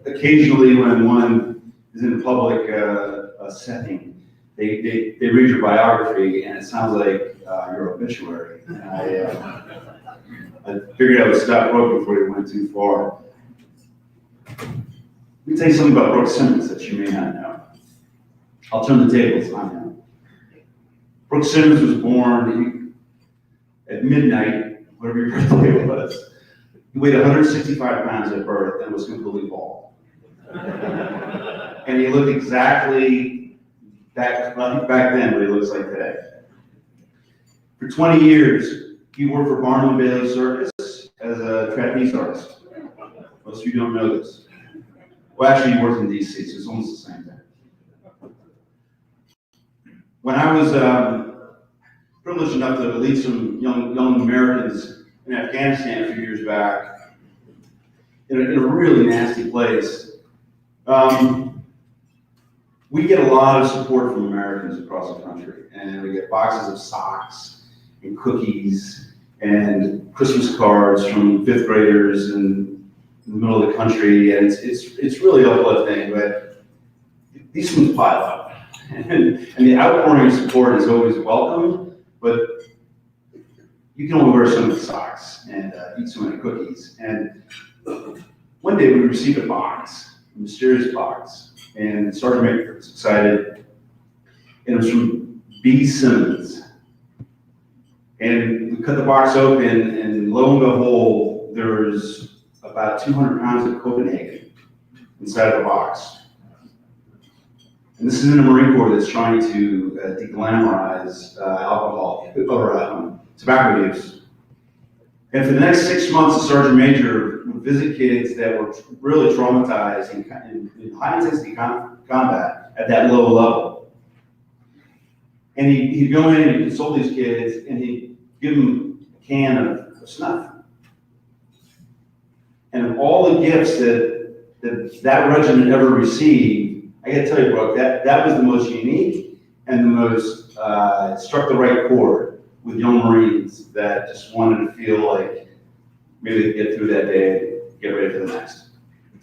Occasionally, when one is in a public setting, they read your biography, and it sounds like your obituary. And I figured I would stop Brooke before he went too far. Let me tell you something about Brooke Simmons that you may not know. I'll turn the tables on him. Brooke Simmons was born at midnight, whatever your birthday was. He weighed 165 pounds at birth and was completely bald. And he looked exactly back then what he looks like today. For 20 years, he worked for Barnum Bailey Circus as a trapeze artist. Most of you don't know this. Well, actually, he worked in DC, so it's almost the same thing. When I was privileged enough to lead some young Americans in Afghanistan a few years back, in a really nasty place, we get a lot of support from Americans across the country, and we get boxes of socks and cookies and Christmas cards from fifth graders in the middle of the country, and it's really uplifting. But these things pile up, and the outpouring of support is always welcome. But you can only wear so many socks and eat so many cookies. And one day we received a box, a mysterious box, and Sergeant Major was excited. And it was from B. Simmons. And we cut the box open, and lo and behold, there's about 200 pounds of Copenhagen inside of the box. And this is in the Marine Corps that's trying to de-glamorize alcohol or tobacco use. And for the next 6 months, the Sergeant Major would visit kids that were really traumatized in high-intensity combat at that low level. And he'd go in and he'd consult these kids, and he'd give them a can of snuff. And of all the gifts that regiment ever received, I gotta tell you, Brooke, that was the most unique and the most struck the right chord with young Marines that just wanted to feel like maybe they could get through that day and get ready for the next.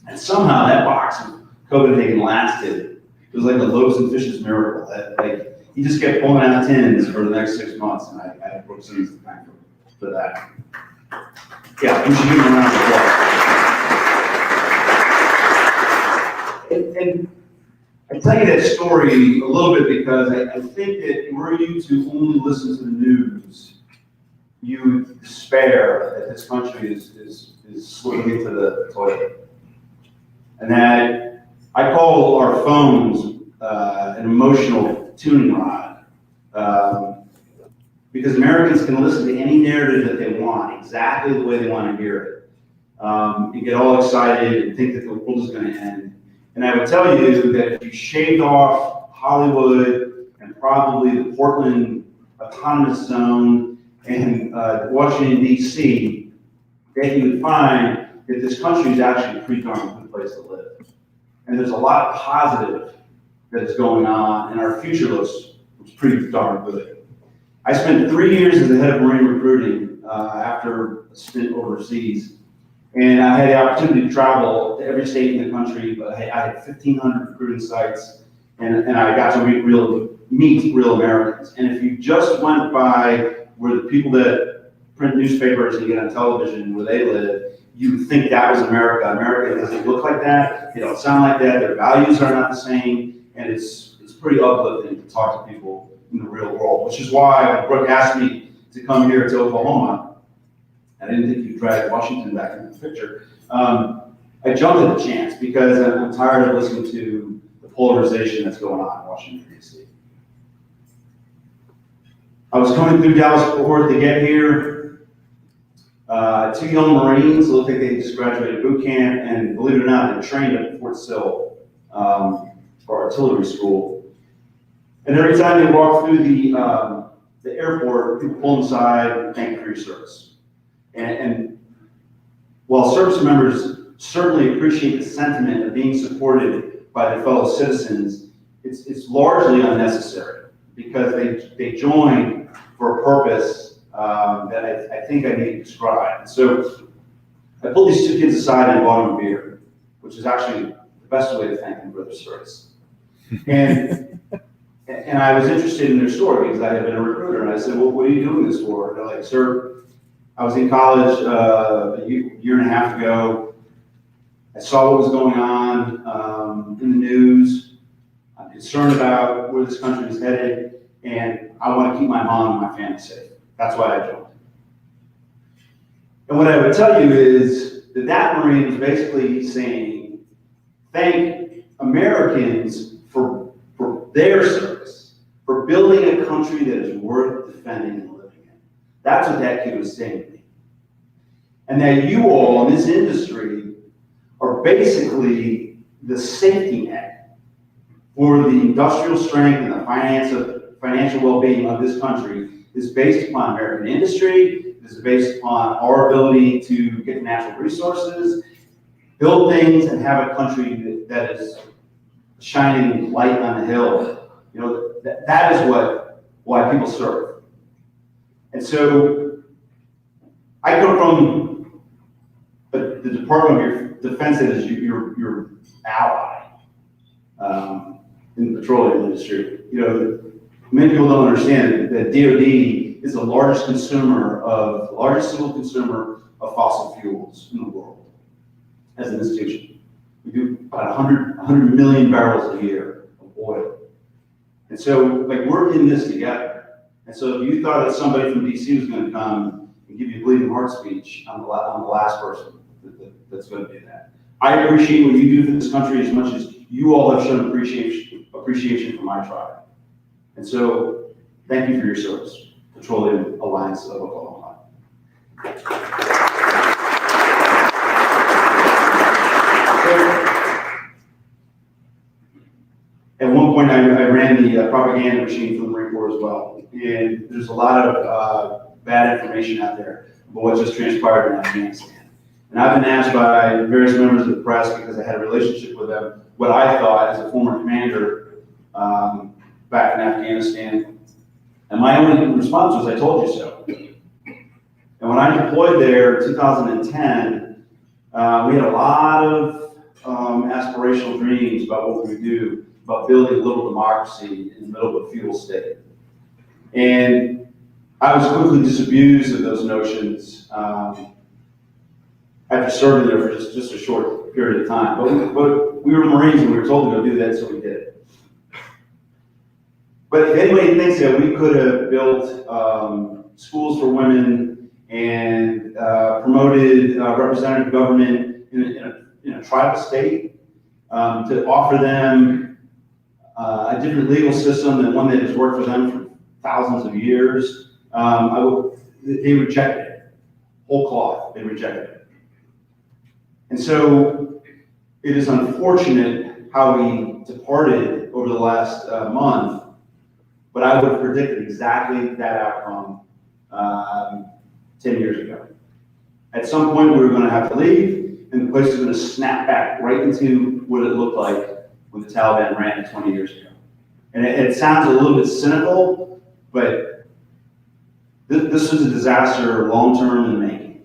And somehow that box of Copenhagen lasted. It was like a loaves and fishes miracle. He just kept pulling out tins for the next 6 months, and I have Brooke Simmons to thank for that. Yeah, we should give him a round of applause. And I tell you that story a little bit because I think that were you to only listen to the news, you would despair that this country is slipping into the toilet. And that I call our phones an emotional tuning rod. Because Americans can listen to any narrative that they want, exactly the way they want to hear it. You get all excited and think that the world is going to end. And I would tell you that if you shaved off Hollywood and probably the Portland Autonomous Zone and Washington, D.C., that you would find that this country is actually a pretty darn good place to live. And there's a lot of positive that is going on, and our future looks pretty darn good. I spent 3 years as the head of Marine recruiting after a stint overseas. And I had the opportunity to travel to every state in the country, but I had 1,500 recruiting sites, and I got to meet real Americans. And if you just went by where the people that print newspapers and get on television, where they live, you would think that was America. America doesn't look like that, they don't sound like that, their values are not the same, and it's pretty uplifting to talk to people in the real world, which is why when Brooke asked me to come here to Oklahoma, I didn't think you'd drag Washington back into the picture. I jumped at the chance because I'm tired of listening to the polarization that's going on in Washington, D.C. I was coming through Dallas-Fort Worth to get here. 2 young Marines looked like they just graduated boot camp, and believe it or not, they trained at Fort Sill for artillery school. And every time they walked through the airport, people pull them aside and thank you for your service. And while service members certainly appreciate the sentiment of being supported by their fellow citizens, it's largely unnecessary because they join for a purpose that I think I need to describe. And so I pulled these two kids aside and bought them a beer, which is actually the best way to thank them for their service. And I was interested in their story because I had been a recruiter, and I said, well, what are you doing this for? And they're like, sir, I was in college a year and a half ago. I saw what was going on in the news. I'm concerned about where this country is headed, and I want to keep my mom and my family safe. That's why I joined. And what I would tell you is that Marine was basically saying, thank Americans for their service, for building a country that is worth defending and living in. That's what that kid was saying to me. And that you all in this industry are basically the safety net for the industrial strength and the financial well-being of this country is based upon American industry, is based upon our ability to get natural resources, build things, and have a country that is shining light on the hill. You know, that is why people serve. And so I come from the Department of Defense that is your ally in the petroleum industry. You know, many people don't understand that DoD is the largest single consumer of fossil fuels in the world as an institution. We do about 100 million barrels a year of oil. And so, like, we're in this together. And so if you thought that somebody from DC was going to come and give you a bleeding heart speech, I'm the last person that's going to do that. I appreciate what you do for this country as much as you all have shown appreciation for my tribe. And so, thank you for your service. Petroleum Alliance of Oklahoma. At one point, I ran the propaganda machine for the Marine Corps as well. And there's a lot of bad information out there about what just transpired in Afghanistan. And I've been asked by various members of the press, because I had a relationship with them, what I thought as a former commander back in Afghanistan. And my only response was, I told you so. And when I deployed there in 2010, we had a lot of aspirational dreams about what we would do, about building a little democracy in the middle of a feudal state. And I was quickly disabused of those notions after serving there for just a short period of time. But we were Marines and we were told to go do that, so we did. But if anybody thinks that we could have built schools for women and promoted representative government in a tribal state to offer them a different legal system than one that has worked for them for thousands of years, they rejected it. Whole cloth, they rejected it. And so it is unfortunate how we departed over the last month, but I would have predicted exactly that outcome 10 years ago. At some point, we were going to have to leave, and the place is going to snap back right into what it looked like when the Taliban ran it 20 years ago. And it sounds a little bit cynical, but this is a disaster long-term in the making.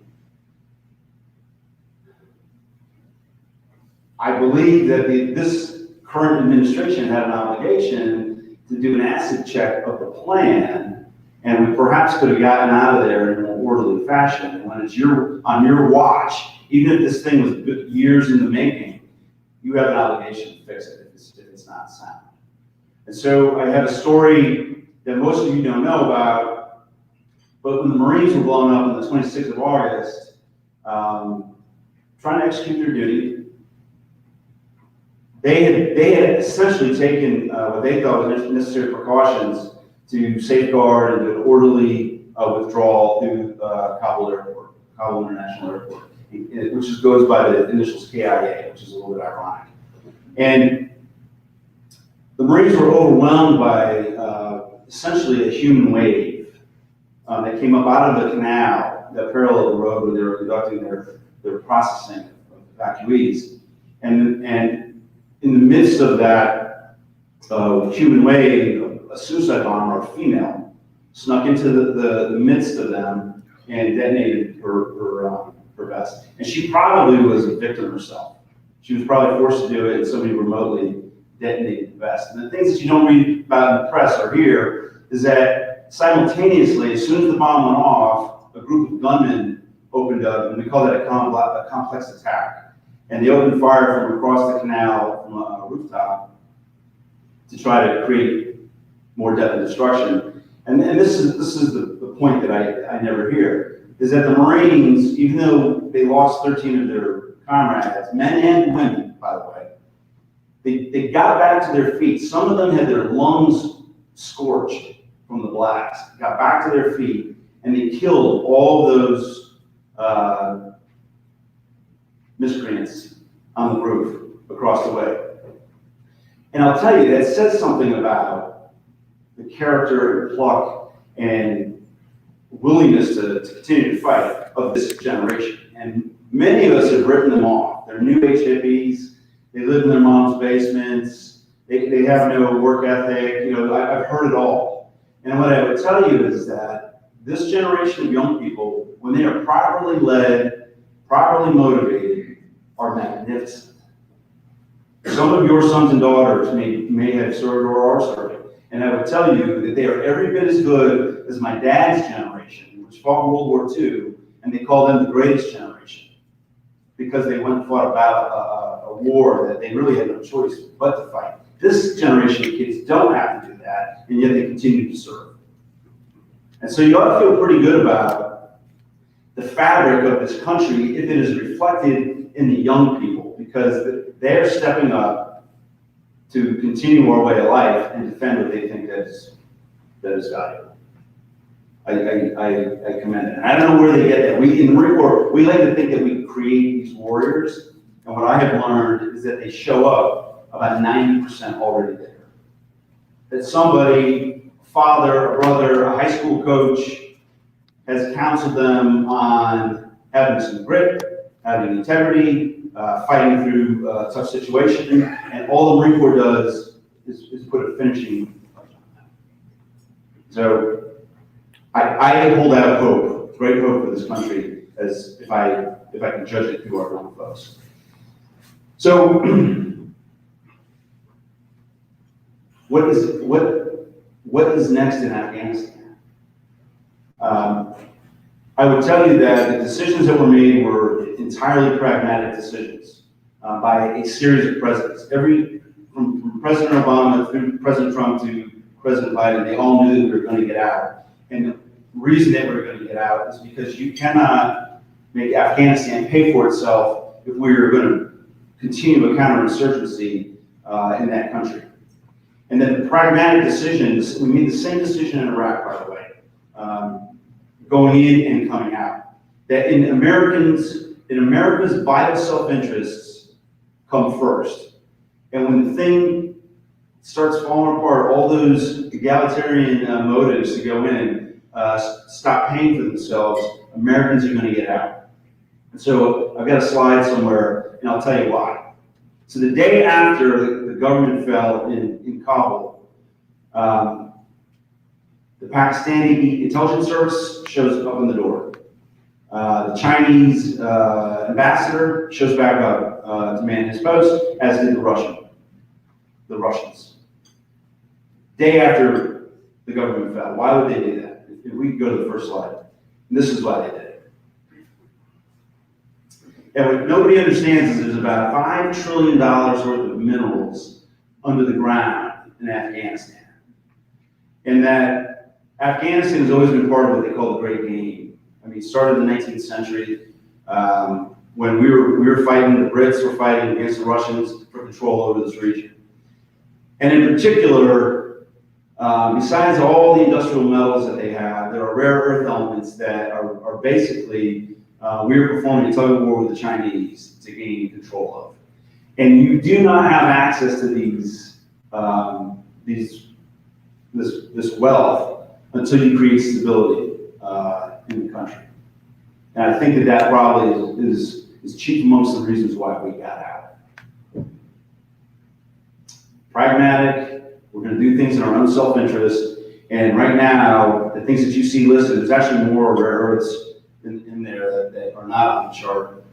I believe that this current administration had an obligation to do an acid check of the plan, and we perhaps could have gotten out of there in a more orderly fashion. And when it's on your watch, even if this thing was years in the making, you have an obligation to fix it if it's not sound. And so I have a story that most of you don't know about, but when the Marines were blown up on the 26th of August, trying to execute their duty, they had essentially taken what they thought was necessary precautions to safeguard and do an orderly withdrawal through Kabul International Airport, which goes by the initials KIA, which is a little bit ironic. And the Marines were overwhelmed by essentially a human wave that came up out of the canal that parallel the road where they were conducting their processing of evacuees. And in the midst of that human wave, a suicide bomber, a female, snuck into the midst of them and detonated her vest. And she probably was a victim herself. She was probably forced to do it, and somebody remotely detonated the vest. And the things that you don't read about in the press or hear is that simultaneously, as soon as the bomb went off, a group of gunmen opened up, and we call that a complex attack. And they opened fire from across the canal from a rooftop to try to create more death and destruction. And this is the point that I never hear, is that the Marines, even though they lost 13 of their comrades, men and women, by the way, they got back to their feet. Some of them had their lungs scorched from the blast, got back to their feet, and they killed all those miscreants on the roof across the way. And I'll tell you, that says something about the character and pluck and willingness to continue to fight of this generation. And many of us have written them off. They're new age hippies. They live in their mom's basements. They have no work ethic. You know, I've heard it all. And what I would tell you is that this generation of young people, when they are properly led, properly motivated, are magnificent. Some of your sons and daughters may have served or are serving. And I would tell you that they are every bit as good as my dad's generation, which fought in World War II, and they call them the greatest generation, because they went and fought a war that they really had no choice but to fight. This generation of kids don't have to do that, and yet they continue to serve. And so you ought to feel pretty good about the fabric of this country if it is reflected in the young people, because they're stepping up to continue our way of life and defend what they think that is valuable. I commend it. And I don't know where they get that. We in the Marine Corps, we like to think that we create these warriors, and what I have learned is that they show up about 90% already there. That somebody, a father, a brother, a high school coach, has counseled them on having some grit, having integrity, fighting through a tough situation, and all the Marine Corps does is put a finishing touch on that. So I hold out hope, great hope for this country, as if I can judge it through our young folks. So what is next in Afghanistan? I would tell you that the decisions that were made were entirely pragmatic decisions by a series of presidents. From President Obama through President Trump to President Biden, they all knew that we were going to get out. And the reason that we were going to get out is because you cannot make Afghanistan pay for itself if we are going to continue a counterinsurgency in that country. And then the pragmatic decisions, we made the same decision in Iraq, by the way, going in and coming out. That in America's vital self-interests come first. And when the thing starts falling apart, all those egalitarian motives to go in and stop paying for themselves, Americans are going to get out. And so I've got a slide somewhere, and I'll tell you why. So the day after the government fell in Kabul, the Pakistani intelligence service shows up on the door. The Chinese ambassador shows back up to man his post, as did the Russians. Day after the government fell. Why would they do that? If we could go to the first slide. And this is why they did it. And what nobody understands is there's about $5 trillion worth of minerals under the ground in Afghanistan. And that Afghanistan has always been part of what they call the Great Game. I mean, it started in the 19th century when we were fighting, the Brits were fighting against the Russians for control over this region. And in particular, besides all the industrial metals that they have, there are rare earth elements that are basically, we were performing a tug of war with the Chinese to gain control of. And you do not have access to this wealth until you create stability in the country. And I think that that probably is chief amongst the reasons why we got out. Pragmatic, we're going to do things in our own self-interest, and right now, the things that you see listed, there's actually more rare earths in there that are not on the chart.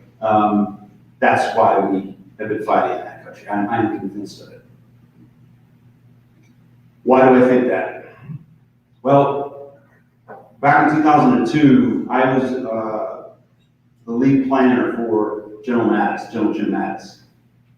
That's why we have been fighting in that country. I'm convinced of it. Why do I think that? Well, back in 2002, I was the lead planner for General Jim Mattis.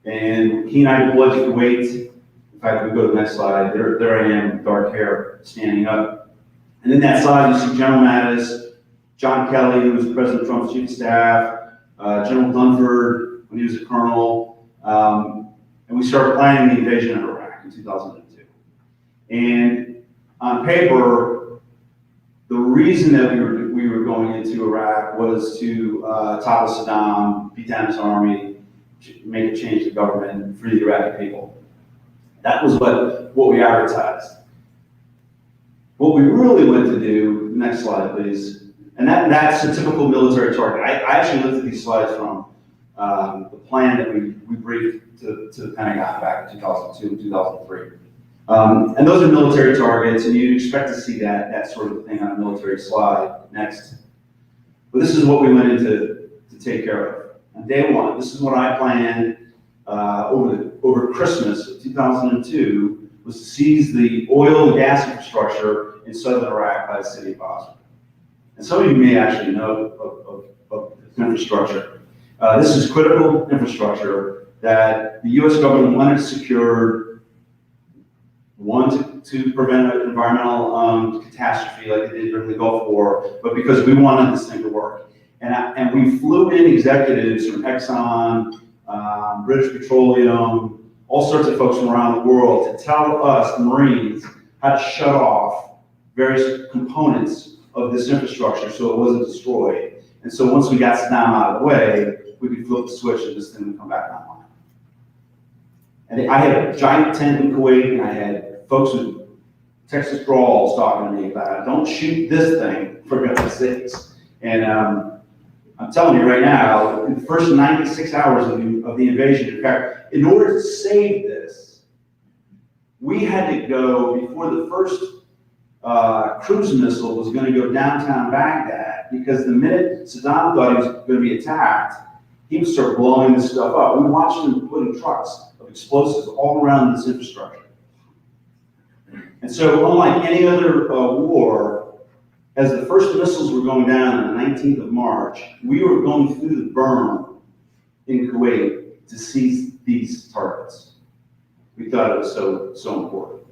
And he and I deployed to Kuwait. In fact, we go to the next slide. There I am, with dark hair, standing up. And in that slide, you see General Mattis, John Kelly, who was President Trump's chief of staff, General Dunford, when he was a colonel, and we started planning the invasion of Iraq in 2002. And on paper, the reason that we were going into Iraq was to topple Saddam, beat down his army, make a change to government, and free the Iraqi people. That was what we advertised. What we really went to do, next slide please, and that's a typical military target. I actually looked at these slides from the plan that we briefed to the Pentagon back in 2002 and 2003. And those are military targets, and you'd expect to see that sort of thing on a military slide. Next. But this is what we went into to take care of. On day one, this is what I planned over Christmas of 2002, was to seize the oil and gas infrastructure in southern Iraq by the city of Basra. And some of you may actually know of this infrastructure. This is critical infrastructure that the U.S. government wanted secured, one, to prevent an environmental catastrophe like they did during the Gulf War, but because we wanted this thing to work. And we flew in executives from Exxon, British Petroleum, all sorts of folks from around the world to tell us, the Marines, how to shut off various components of this infrastructure so it wasn't destroyed. And so once we got Saddam out of the way, we could flip the switch and this thing would come back online. And I had a giant tent in Kuwait, and I had folks with Texas drawls talking to me about, don't shoot this thing, for goodness sakes. And I'm telling you right now, in the first 96 hours of the invasion, in fact, in order to save this, we had to go, before the first cruise missile was going to go downtown Baghdad, because the minute Saddam thought he was going to be attacked, he would start blowing this stuff up. We watched him putting trucks of explosives all around this infrastructure. And so, unlike any other war, as the first missiles were going down on the 19th of March, we were going through the berm in Kuwait to seize these targets. We thought it was so important.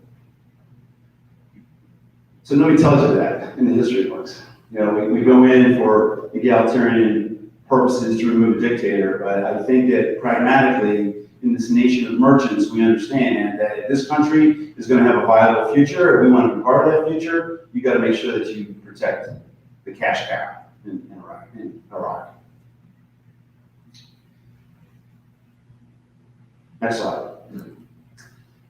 So nobody tells you that in the history books. You know, we go in for egalitarian purposes to remove a dictator, but I think that pragmatically, in this nation of merchants, we understand that if this country is going to have a viable future, if we want to be part of that future, you got to make sure that you protect the cash cow in Iraq. Next slide.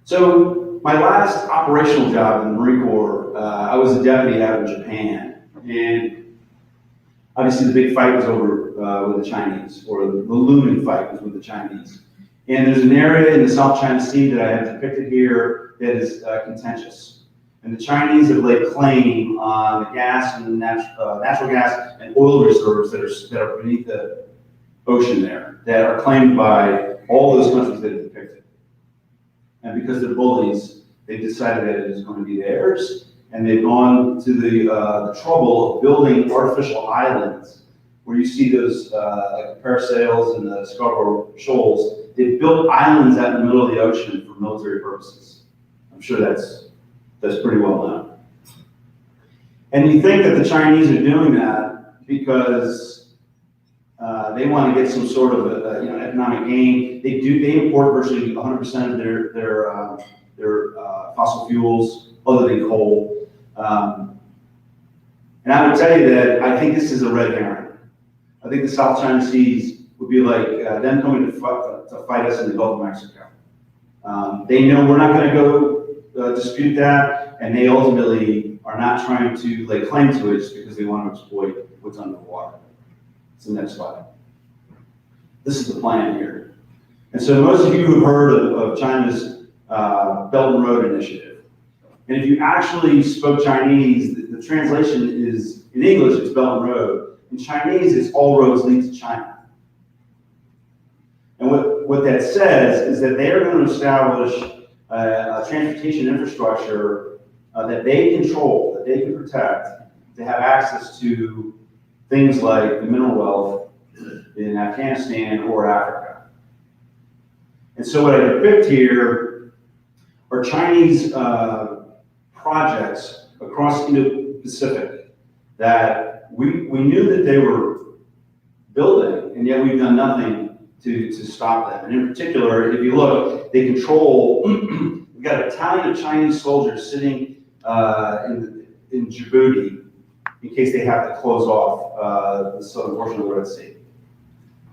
So my last operational job in the Marine Corps, I was a deputy out in Japan, and obviously the big fight was over with the Chinese, or the looming fight was with the Chinese. And there's an area in the South China Sea that I have depicted here that is contentious. And the Chinese have laid claim on the gas and natural gas and oil reserves that are beneath the ocean there, that are claimed by all those countries that are depicted. And because they're bullies, they've decided that it is going to be theirs, and they've gone to the trouble of building artificial islands where you see those like the parasails and the Scarborough Shoals. They've built islands out in the middle of the ocean for military purposes. I'm sure that's pretty well known. And you think that the Chinese are doing that because they want to get some sort of economic gain. They import virtually 100% of their fossil fuels, other than coal. And I would tell you that I think this is a red herring. I think the South China Seas would be like them coming to fight us in the Gulf of Mexico. They know we're not going to go dispute that, and they ultimately are not trying to lay claim to it just because they want to exploit what's under the water. It's the next slide. This is the plan here. And so most of you have heard of China's Belt and Road Initiative. And if you actually spoke Chinese, the translation is, in English, it's Belt and Road. In Chinese, it's all roads lead to China. And what that says is that they are going to establish a transportation infrastructure that they control, that they can protect, to have access to things like the mineral wealth in Afghanistan or Africa. And so what I depict here are Chinese projects across Indo-Pacific that we knew that they were building, and yet we've done nothing to stop them. And in particular, if you look, they control, we've got a battalion of Chinese soldiers sitting in Djibouti in case they have to close off the southern portion of the Red Sea.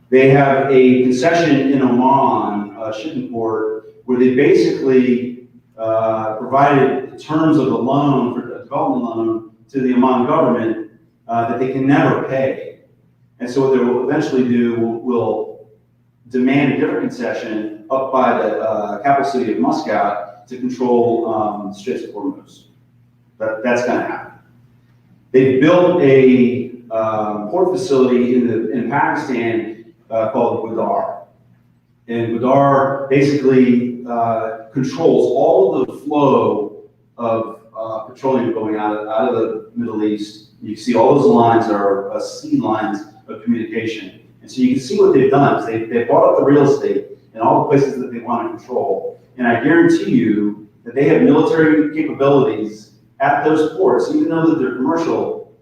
They have a concession in Oman, a shipping port, where they basically provided the terms of the loan, for the development loan, to the Oman government that they can never pay. And so what they will eventually do will demand a different concession up by the capital city of Muscat to control the Straits of Hormuz. That's going to happen. They built a port facility in Pakistan called Gwadar. And Gwadar basically controls all of the flow of petroleum going out of the Middle East. You can see all those lines are sea lines of communication. And so you can see what they've done is they bought up the real estate in all the places that they want to control. And I guarantee you that they have military capabilities at those ports, even though that they're commercial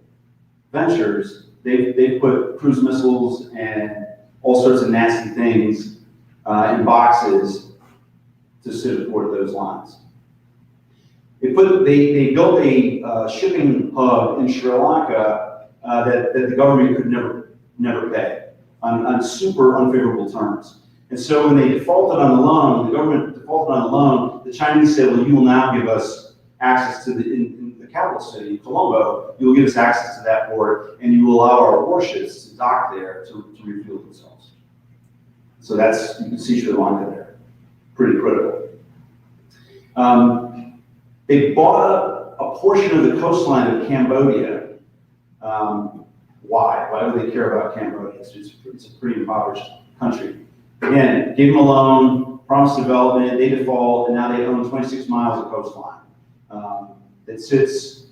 ventures. They've put cruise missiles and all sorts of nasty things in boxes to support those lines. They built a shipping hub in Sri Lanka that the government could never pay on super unfavorable terms. And so when they defaulted on the loan, the government defaulted on the loan, the Chinese said, well, you will now give us access to in the capital city, Colombo, you will give us access to that port, and you will allow our warships to dock there to refuel themselves. So that's, you can see Sri Lanka there. Pretty critical. They bought up a portion of the coastline of Cambodia. Why? Why would they care about Cambodia? It's a pretty impoverished country. Again, gave them a loan, promised development, they default, and now they own 26 miles of coastline that sits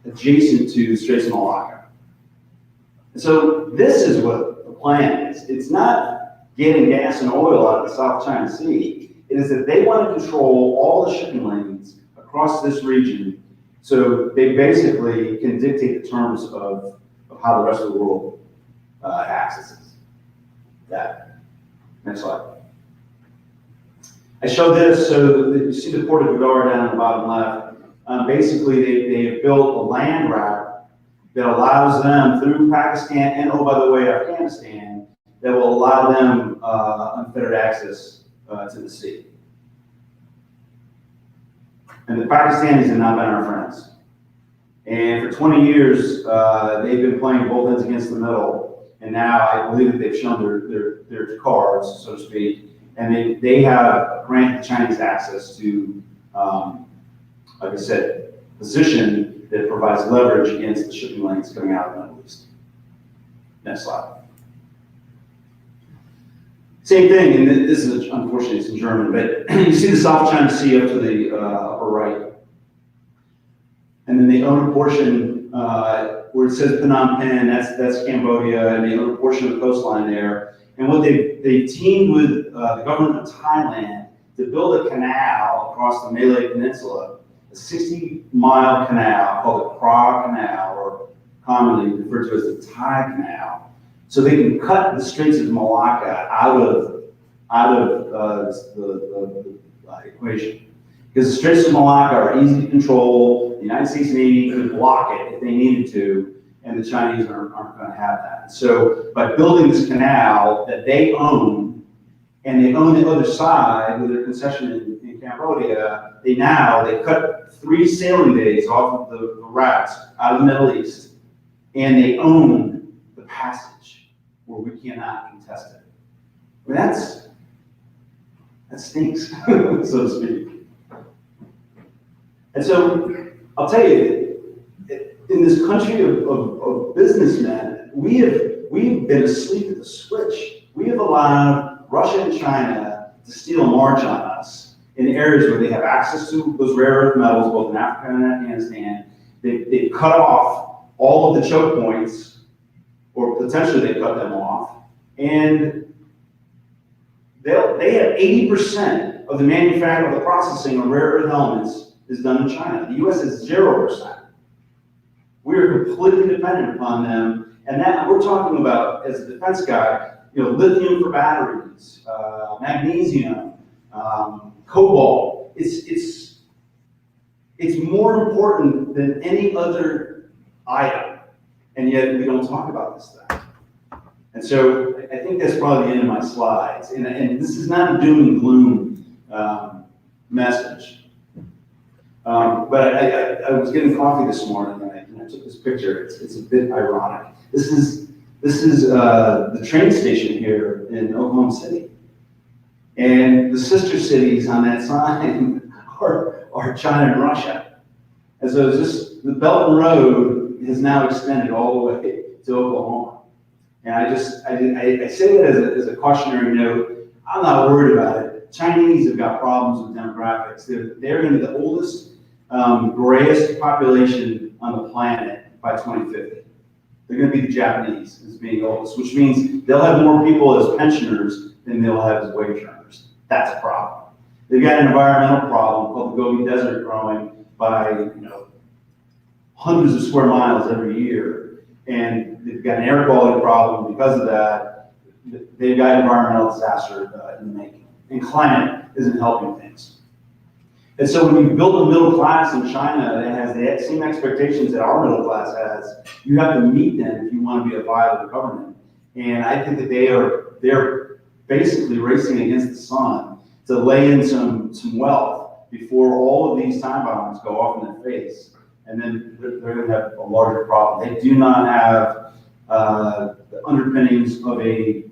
adjacent to the Straits of Malacca. And so this is what the plan is. It's not getting gas and oil out of the South China Sea. It is that they want to control all the shipping lanes across this region, so they basically can dictate the terms of how the rest of the world accesses that. Next slide. I showed this so that you see the port of Gwadar down in the bottom left. Basically, they have built a land route that allows them through Pakistan and, oh, by the way, Afghanistan, that will allow them unfettered access to the sea. And the Pakistanis have not been our friends. And for 20 years, they've been playing both ends against the middle. And now I believe that they've shown their cards, so to speak. And they have granted the Chinese access to, like I said, position that provides leverage against the shipping lanes coming out of the Middle East. Next slide. Same thing, and this is, unfortunately, it's in German, but you see the South China Sea up to the upper right. And then they own a portion where it says Phnom Penh, that's Cambodia, and they own a portion of the coastline there. And what they teamed with the government of Thailand to build a canal across the Malay Peninsula, a 60-mile canal called the Kra Canal, or commonly referred to as the Thai Canal, so they can cut the Straits of Malacca out of the equation. Because the Straits of Malacca are easy to control, the United States Navy could block it if they needed to, and the Chinese aren't going to have that. So by building this canal that they own, and they own the other side with their concession in Cambodia, they cut 3 sailing days off of the routes out of the Middle East, and they own the passage where we cannot contest it. I mean, that stinks, so to speak. And so I'll tell you, in this country of businessmen, we've been asleep at the switch. We have allowed Russia and China to steal a march on us in areas where they have access to those rare earth metals, both in Africa and Afghanistan. They've cut off all of the choke points, or potentially they cut them off, and they have 80% of the manufacturing, of the processing of rare earth elements is done in China. The US is 0%. We are completely dependent upon them, and that we're talking about, as a defense guy, lithium for batteries, magnesium, cobalt. It's more important than any other item, and yet we don't talk about this stuff. And so I think that's probably the end of my slides. And this is not a doom and gloom message. But I was getting coffee this morning, and I took this picture. It's a bit ironic. This is the train station here in Oklahoma City. And the sister cities on that sign are China and Russia. And so the Belt and Road has now extended all the way to Oklahoma. And I say that as a cautionary note. I'm not worried about it. Chinese have got problems with demographics. They're going to be the oldest, grayest population on the planet by 2050. They're going to be the Japanese as being the oldest, which means they'll have more people as pensioners than they'll have as wage earners. That's a problem. They've got an environmental problem called the Gobi Desert growing by hundreds of square miles every year. And they've got an air quality problem because of that. They've got environmental disaster in the making. And climate isn't helping things. And so when you build a middle class in China that has the same expectations that our middle class has, you have to meet them if you want to be a viable government. And I think that they're basically racing against the sun to lay in some wealth before all of these time bombs go off in their face. And then they're going to have a larger problem. They do not have the underpinnings of a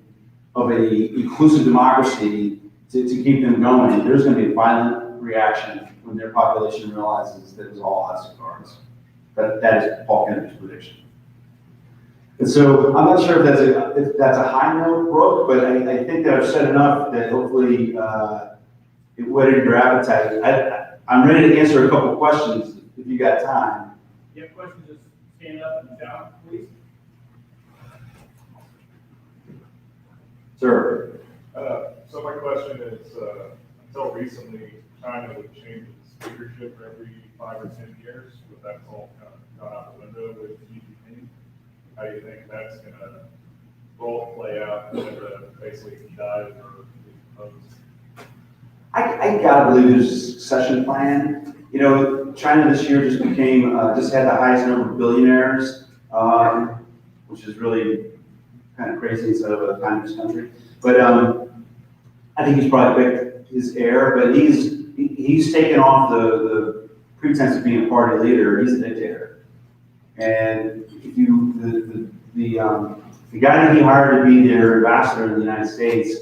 inclusive democracy to keep them going. There's going to be a violent reaction when their population realizes that it's all House of Cards. But that is Paul Kennedy's prediction. And so I'm not sure if that's a high note, Brooke, but I think that I've said enough that hopefully it whetted your appetite. I'm ready to answer a couple of questions if you got time. If you have questions, just stand up and shout, please. Sir. So my question is, until recently, China would change its leadership every 5 or 10 years, but that's all kind of gone out the window with GDP. How do you think that's going to both play out with basically he dies or deposed? I gotta believe there's a succession plan. China this year just had the highest number of billionaires, which is really kind of crazy instead of a communist country. But I think he's probably picked his heir, but he's taken off the pretense of being a party leader. He's a dictator. And if the guy that he hired to be their ambassador in the United States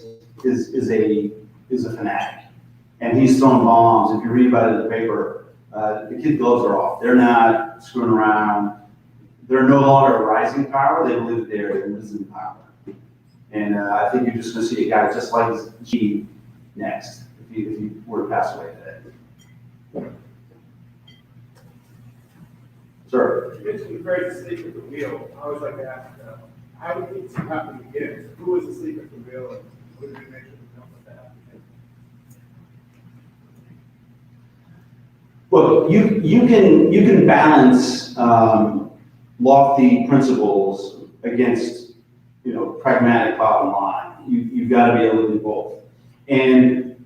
is a fanatic. And he's throwing bombs. If you read about it in the paper, the kid gloves are off. They're not screwing around. They're no longer a rising power. They believe they're a risen power. And I think you're just going to see a guy just like Xi next, if he were to pass away today. Sir? You mentioned the phrase sleep at the wheel. I always like to ask, how did things happen again? Who was asleep at the wheel, and what did you make sure to don't let that happen again? Well, you can balance lofty principles against pragmatic bottom line. You've got to be able to do both. And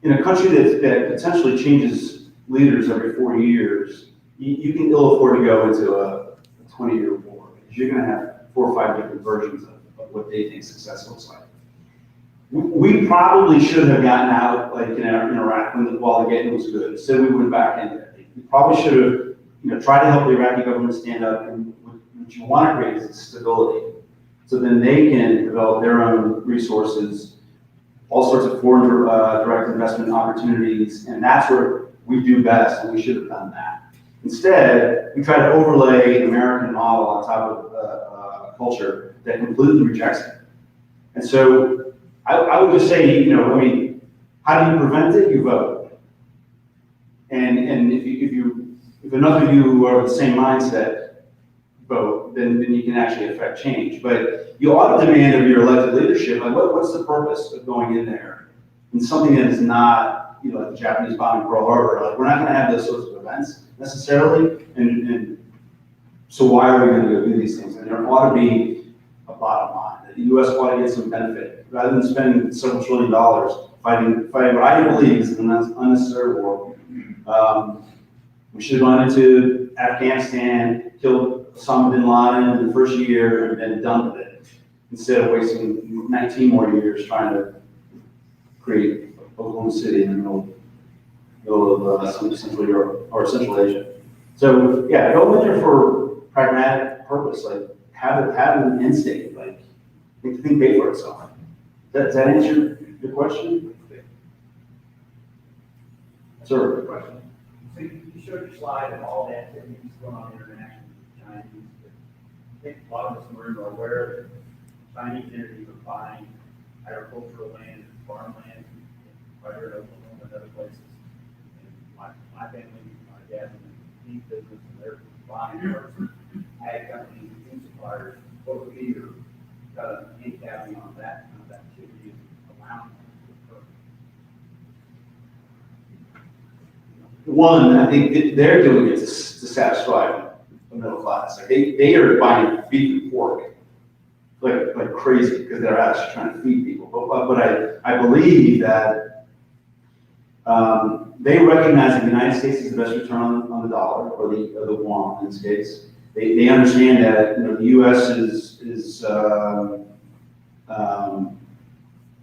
in a country that potentially changes leaders every 4 years, you can ill afford to go into a 20-year war, because you're going to have 4 or 5 different versions of what they think success looks like. We probably should have gotten out, like in Iraq, while the getting was good. So we went back in there. We probably should have, tried to help the Iraqi government stand up. And what you want to create is stability. So then they can develop their own resources, all sorts of foreign direct investment opportunities, and that's where we do best, and we should have done that. Instead, we try to overlay an American model on top of a culture that completely rejects it. And so I would just say, you know, I mean, how do you prevent it? You vote. And if enough of you are of the same mindset, vote, then you can actually affect change. But you ought to demand of your elected leadership, like what's the purpose of going in there? And something that is not, you know, like the Japanese bombing Pearl Harbor, like we're not gonna have those sorts of events necessarily, and so why are we gonna go do these things? And there ought to be a bottom line, that the US ought to get some benefit, rather than spending several $1 trillion fighting what I believe is an unnecessary war. We should have gone into Afghanistan, killed Osama bin Laden in the first year, and then done with it, instead of wasting 19 more years trying to create Oklahoma City in the middle of Central Europe or Central Asia. So yeah, go in there for pragmatic purpose, like have an end state, like think pay for itself. Does that answer your question? Sir. Good question. So you showed your slide of all the activities going on internationally with Chinese. I think a lot of us in the room are aware that Chinese entities are buying agricultural land, farmland, right here in Oklahoma and other places. And my family, my dad's in the beef business, and they're buying from ag companies and food suppliers. What would be your handicapping on that kind of activity and allowing them to occur? One, I think they're doing it to satisfy the middle class. Like they are buying beef and pork like crazy because they're actually trying to feed people. But I believe that they recognize that the United States is the best return on the dollar, or the yuan in this case. They understand that, you know, the U.S. is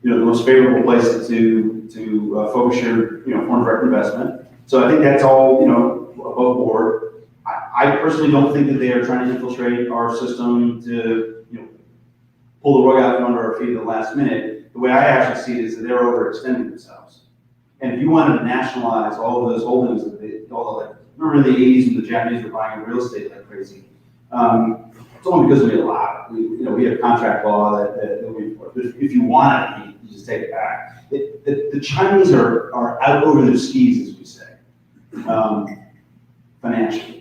you know, the most favorable place to focus your, you know, foreign direct investment. So I think that's all, you know, above board. I personally don't think that they are trying to infiltrate our system to, you know, pull the rug out from under our feet at the last minute. The way I actually see it is that they're overextending themselves. And if you wanted to nationalize all of those holdings, remember in the 80s when the Japanese were buying real estate like crazy? It's only because we allow it. We have contract law that we enforce. But if you want it, you just take it back. The Chinese are out over their skis, as we say, financially.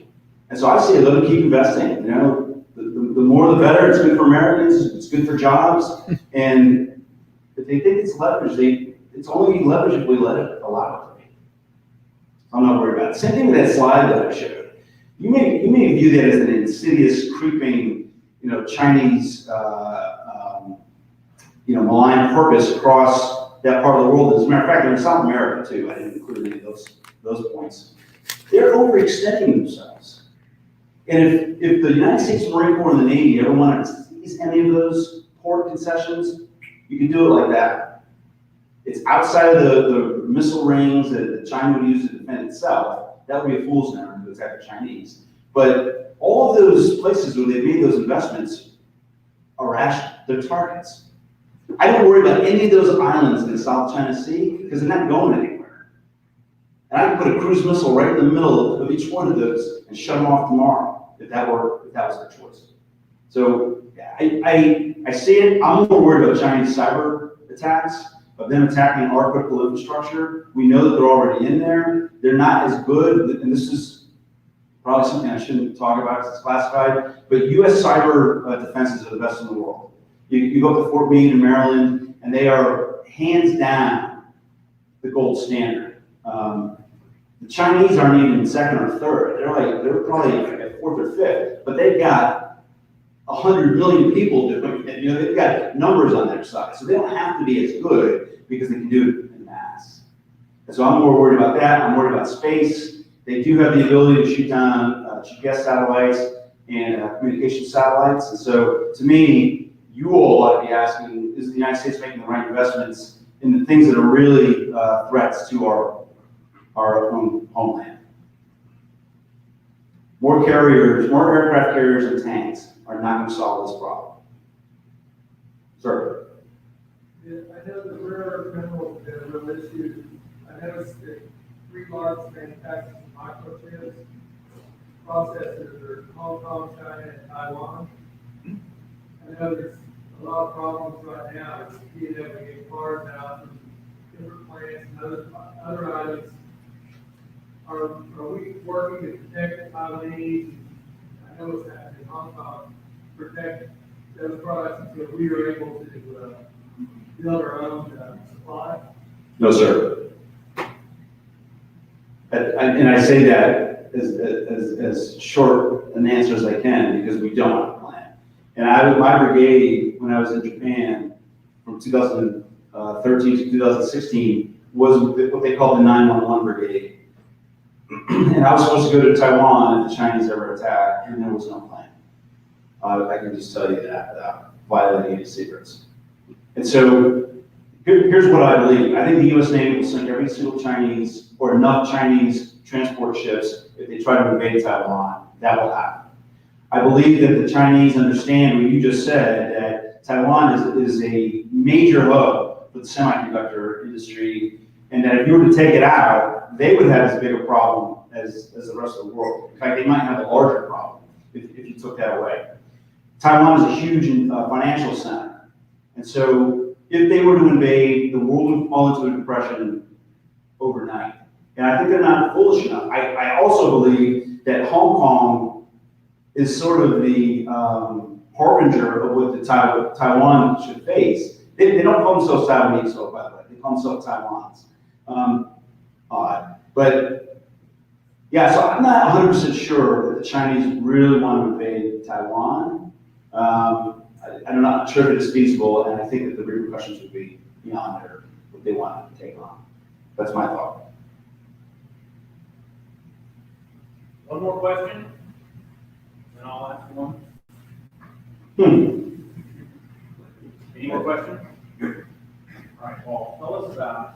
And so I say let them keep investing. You know, the more the better. It's good for Americans. It's good for jobs. And if they think it's leverage, it's only leverage if we let it allow it to be. I'm not worried about it. Same thing with that slide that I showed. You may view that as an insidious, creeping, you know, Chinese, you know, malign purpose across that part of the world. As a matter of fact, in South America too. I didn't include any of those points. They're overextending themselves. And if the United States Marine Corps and the Navy ever wanted to seize any of those port concessions, you can do it like that. It's outside of the missile rings that China would use to defend itself. That would be a fool's errand to attack the Chinese. But all of those places where they made those investments are rational. They're targets. I don't worry about any of those islands in the South China Sea because they're not going anywhere. And I can put a cruise missile right in the middle of each one of those and shut them off tomorrow if that was their choice. So I see it. I'm more worried about Chinese cyber attacks, of them attacking our critical infrastructure. We know that they're already in there. They're not as good, and this is probably something I shouldn't talk about because it's classified, but U.S. cyber defenses are the best in the world. You go up to Fort Meade in Maryland, and they are hands down the gold standard. The Chinese aren't even second or third. They're probably like fourth or fifth, but they've got 100 million people doing it. You know, they've got numbers on their side, so they don't have to be as good because they can do it in mass. And so I'm more worried about that. I'm worried about space. They do have the ability to shoot down GPS satellites and communication satellites. And so to me, you all ought to be asking, is the United States making the right investments in the things that are really threats to our own homeland? More carriers, more aircraft carriers and tanks are not going to solve this problem. I know the rare earth minerals have been a real issue. I noticed that three large manufacturers of microchips, processors are Hong Kong, China, and Taiwan. I know there's a lot of problems right now with being able to get cars out from different plants and other items. Are we working to protect the Taiwanese? I know it's happening in Hong Kong, protect those products until we are able to build our own supply? No, sir. And I say that as short an answer as I can, because we don't have a plan. And my brigade, when I was in Japan, from 2013 to 2016, was what they called the 911 brigade. And I was supposed to go to Taiwan if the Chinese ever attacked, and there was no plan. I can just tell you that without violating any secrets. And so here's what I believe. I think the U.S. Navy will sink every single Chinese or enough Chinese transport ships if they try to invade Taiwan. That will happen. I believe that the Chinese understand what you just said, that Taiwan is a major hub for the semiconductor industry, and that if you were to take it out, they would have as big a problem as the rest of the world. In fact, they might have a larger problem if you took that away. Taiwan is a huge financial center. And so if they were to invade, the world would fall into a depression overnight. And I think they're not foolish enough. I also believe that Hong Kong is sort of the harbinger of what the Taiwan should face. They don't call themselves Taiwanese, so by the way, they call themselves Taiwans. But yeah, so I'm not 100% sure that the Chinese really want to invade Taiwan. I'm not sure if it is feasible, and I think that the repercussions would be beyond what they want to take on. That's my thought. One more question, and I'll ask one. Any more questions? All right, Paul, tell us about.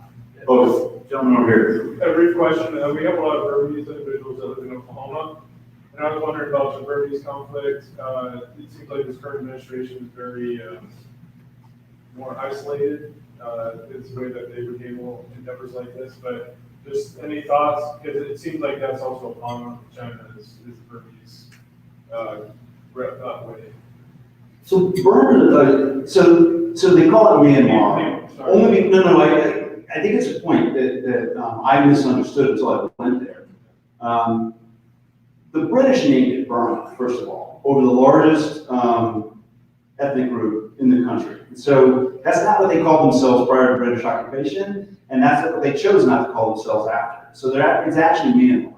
Oh, gentleman over here. A brief question. We have a lot of Burmese individuals that live in Oklahoma, and I was wondering about the Burmese conflict. It seems like this current administration is very more isolated. It's the way that they would handle endeavors like this, but just any thoughts? Because it seems like that's also a problem with China is the Burmese way. So Burma, so they call it Myanmar. Only no, I think it's a point that I misunderstood until I went there. The British named it Burma, first of all, over the largest ethnic group in the country. So that's not what they called themselves prior to British occupation, and that's what they chose not to call themselves after. So it's actually Myanmar.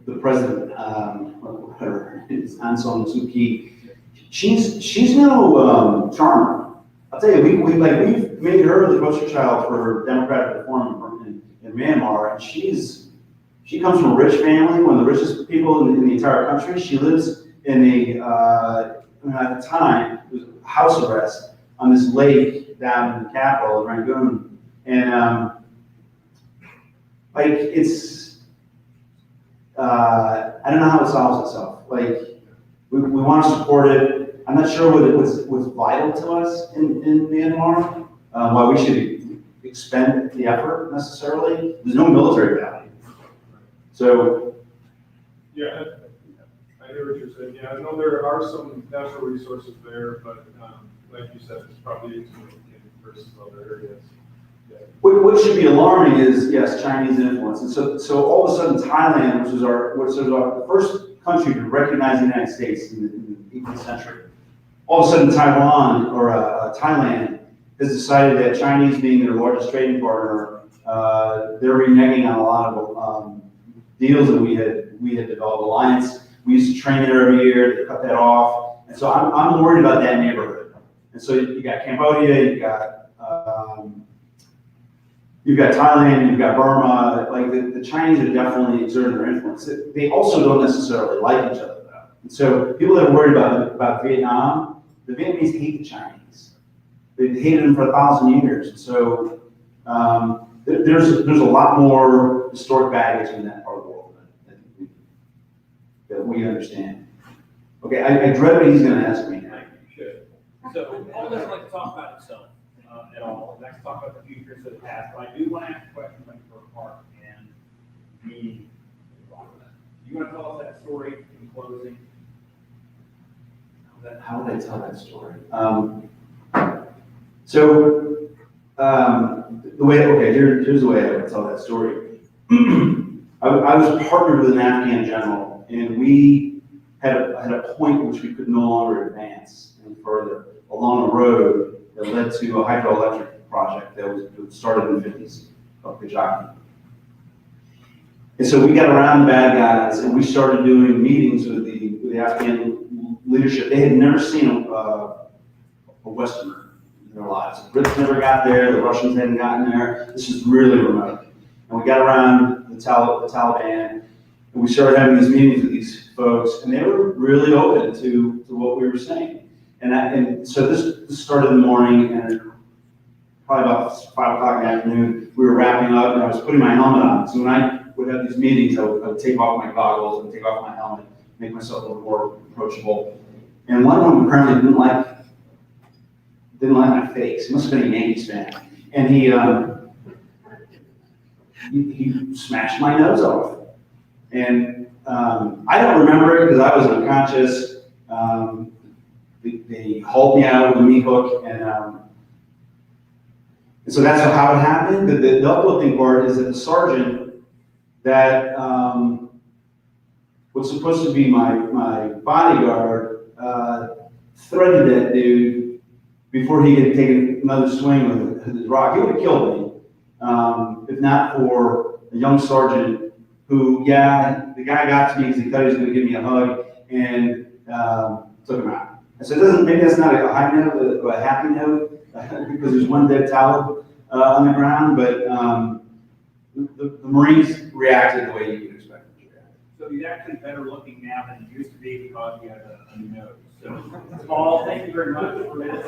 The president, whatever, is Aung San Suu Kyi. She's no charmer. I'll tell you, we've made her the poster child for democratic reform in Myanmar, and she comes from a rich family, one of the richest people in the entire country. She lives in at the time, it was house arrest on this lake down in the capital, Rangoon, and I don't know how it solves itself. We want to support it. I'm not sure what was vital to us in Myanmar, why we should expend the effort necessarily. There's no military value. So. Yeah, I hear what you're saying. Yeah, I know there are some natural resources there, but like you said, it's probably insignificant versus other areas. Yeah. What should be alarming is, yes, Chinese influence. And so all of a sudden Thailand, which was the first country to recognize the United States in the 18th century, all of a sudden Thailand has decided that Chinese being their largest trading partner, they're reneging on a lot of deals that we had developed alliance. We used to train there every year. They cut that off, and so I'm worried about that neighborhood. And so you got Cambodia, you've got Thailand, you've got Burma. The Chinese are definitely exerting their influence. They also don't necessarily like each other though. And so people that are worried about Vietnam, the Vietnamese hate the Chinese. They've hated them for 1,000 years. And so there's a lot more historic baggage in that part of the world that we understand. Okay, I dread what he's going to ask me now. So Paul doesn't like to talk about himself at all. He likes to talk about the future instead of the past. But I do want to ask a question about your park and me. You want to tell us that story in closing? How would I tell that story? Here's the way I would tell that story. I was partnered with an Afghan general, and we had a point at which we could no longer advance any further along a road that led to a hydroelectric project that was started in the 50s, called Kajaki. And so we got around the bad guys, and we started doing meetings with the Afghan leadership. They had never seen a Westerner in their lives. The Brits never got there, the Russians hadn't gotten there. This is really remote. And we got around the Taliban, and we started having these meetings with these folks, and they were really open to what we were saying. And so this started in the morning, and probably about 5 o'clock in the afternoon, we were wrapping up, and I was putting my helmet on. So when I would have these meetings, I would take off my goggles and take off my helmet, make myself a little more approachable. And one of them apparently didn't like my face. He must have been a Yankees fan. And he smashed my nose off. And I don't remember it because I was unconscious. They hauled me out with a meat hook, and so that's how it happened. But the uplifting part is that the sergeant that was supposed to be my bodyguard threatened that dude before he had taken another swing with his rock. He would have killed me if not for a young sergeant who, the guy got to me because he thought he was going to give me a hug and took him out. And so maybe that's not a high note, but a happy note because there's one dead Talib on the ground, but the Marines reacted the way you would expect them to react. So he's actually better looking now than he used to be because he has a nose. So, Paul, thank you very much for this.